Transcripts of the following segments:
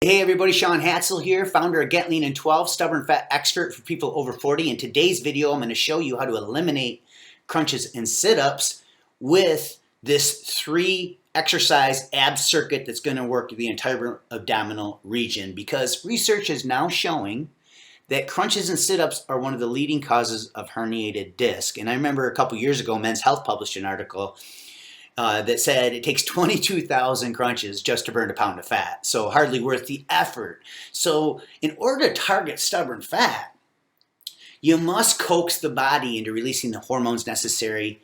Hey everybody, Sean Hatzel here, founder of Get Lean in 12, stubborn fat expert for people over 40. In today's video, I'm going to show you how to eliminate crunches and sit-ups with this 3 exercise ab circuit that's going to work the entire abdominal region, because research is now showing that crunches and sit-ups are one of the leading causes of herniated disc. And I remember a couple years ago, Men's Health published an article that said it takes 22,000 crunches just to burn a pound of fat. So hardly worth the effort. So in order to target stubborn fat, you must coax the body into releasing the hormones necessary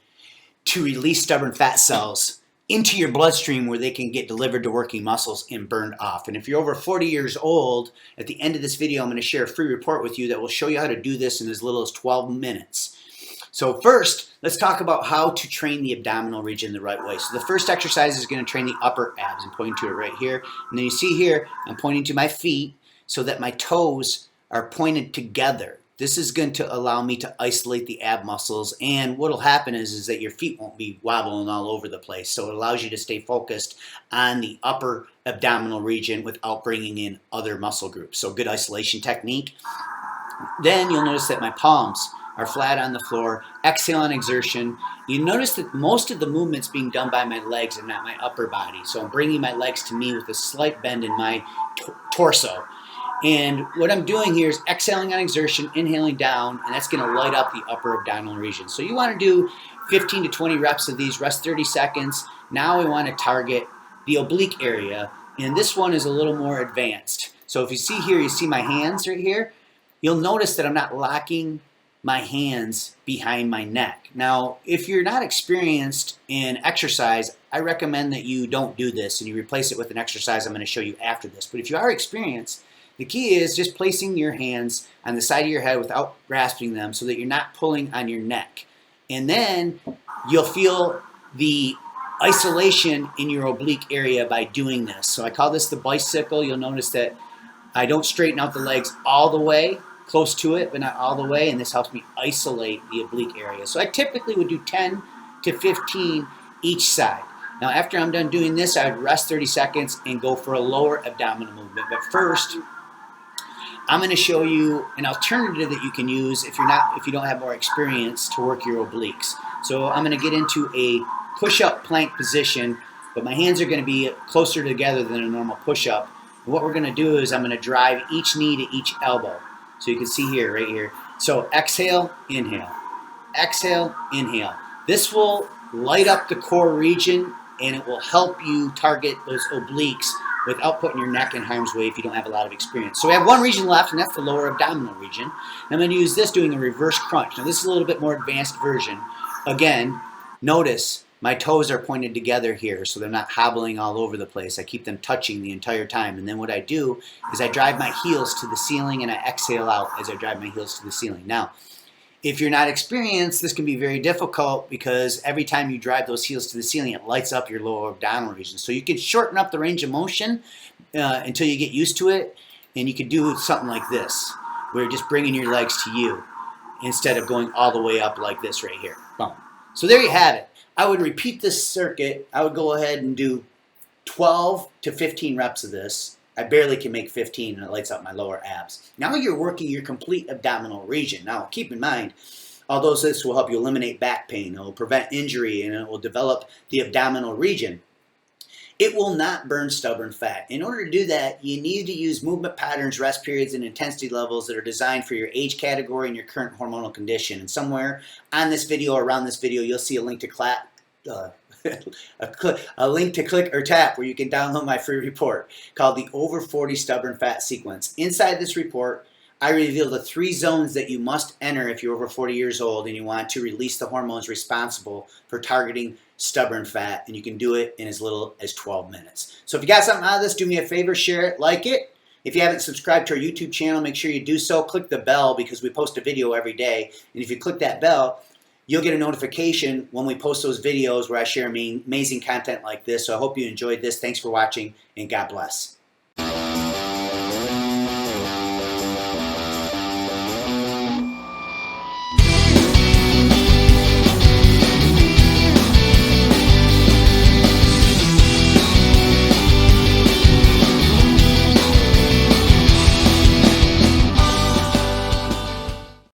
to release stubborn fat cells into your bloodstream where they can get delivered to working muscles and burned off. And if you're over 40 years old, at the end of this video, I'm going to share a free report with you that will show you how to do this in as little as 12 minutes. So first, let's talk about how to train the abdominal region the right way. So the first exercise is going to train the upper abs. I'm pointing to it right here. And then you see here, I'm pointing to my feet so that my toes are pointed together. This is going to allow me to isolate the ab muscles. And what will happen is that your feet won't be wobbling all over the place. So it allows you to stay focused on the upper abdominal region without bringing in other muscle groups. So good isolation technique. Then you'll notice that my palms are flat on the floor. Exhale on exertion. You notice that most of the movement's being done by my legs and not my upper body. So I'm bringing my legs to me with a slight bend in my torso. And what I'm doing here is exhaling on exertion, inhaling down, and that's going to light up the upper abdominal region. So you want to do 15 to 20 reps of these, rest 30 seconds. Now we want to target the oblique area, and this one is a little more advanced. So if you see here, you see my hands right here. You'll notice that I'm not locking my hands behind my neck. Now, if you're not experienced in exercise, I recommend that you don't do this and you replace it with an exercise I'm going to show you after this. But if you are experienced, the key is just placing your hands on the side of your head without grasping them so that you're not pulling on your neck. And then you'll feel the isolation in your oblique area by doing this. So I call this the bicycle. You'll notice that I don't straighten out the legs all the way, close to it, but not all the way, and this helps me isolate the oblique area. So I typically would do 10 to 15 each side. Now after I'm done doing this, I would rest 30 seconds and go for a lower abdominal movement. But first, I'm going to show you an alternative that you can use if you don't have more experience to work your obliques. So I'm going to get into a push-up plank position, but my hands are going to be closer together than a normal push-up. And what we're going to do is I'm going to drive each knee to each elbow. So you can see here, right here. So exhale, inhale. Exhale, inhale. This will light up the core region and it will help you target those obliques without putting your neck in harm's way if you don't have a lot of experience. So we have one region left, and that's the lower abdominal region. And I'm going to use this doing a reverse crunch. Now this is a little bit more advanced version. Again, notice my toes are pointed together here, so they're not hobbling all over the place. I keep them touching the entire time. And then what I do is I drive my heels to the ceiling and I exhale out as I drive my heels to the ceiling. Now, if you're not experienced, this can be very difficult because every time you drive those heels to the ceiling, it lights up your lower abdominal region. So you can shorten up the range of motion until you get used to it. And you can do something like this, where you're just bringing your legs to you instead of going all the way up like this right here. Boom. So there you have it. I would repeat this circuit. I would go ahead and do 12 to 15 reps of this. I barely can make 15 and it lights up my lower abs. Now you're working your complete abdominal region. Now keep in mind, although this will help you eliminate back pain, it will prevent injury, and it will develop the abdominal region, it will not burn stubborn fat. In order to do that, you need to use movement patterns, rest periods, and intensity levels that are designed for your age category and your current hormonal condition. And somewhere on this video or around this video, you'll see a link to click or tap where you can download my free report called the Over 40 Stubborn Fat Sequence. Inside this report, I reveal the 3 zones that you must enter if you're over 40 years old and you want to release the hormones responsible for targeting stubborn fat, and you can do it in as little as 12 minutes. So if you got something out of this, do me a favor, share it, like it. If you haven't subscribed to our YouTube channel, make sure you do so. Click the bell because we post a video every day, and if you click that bell, you'll get a notification when we post those videos where I share amazing content like this. So I hope you enjoyed this. Thanks for watching, and God bless.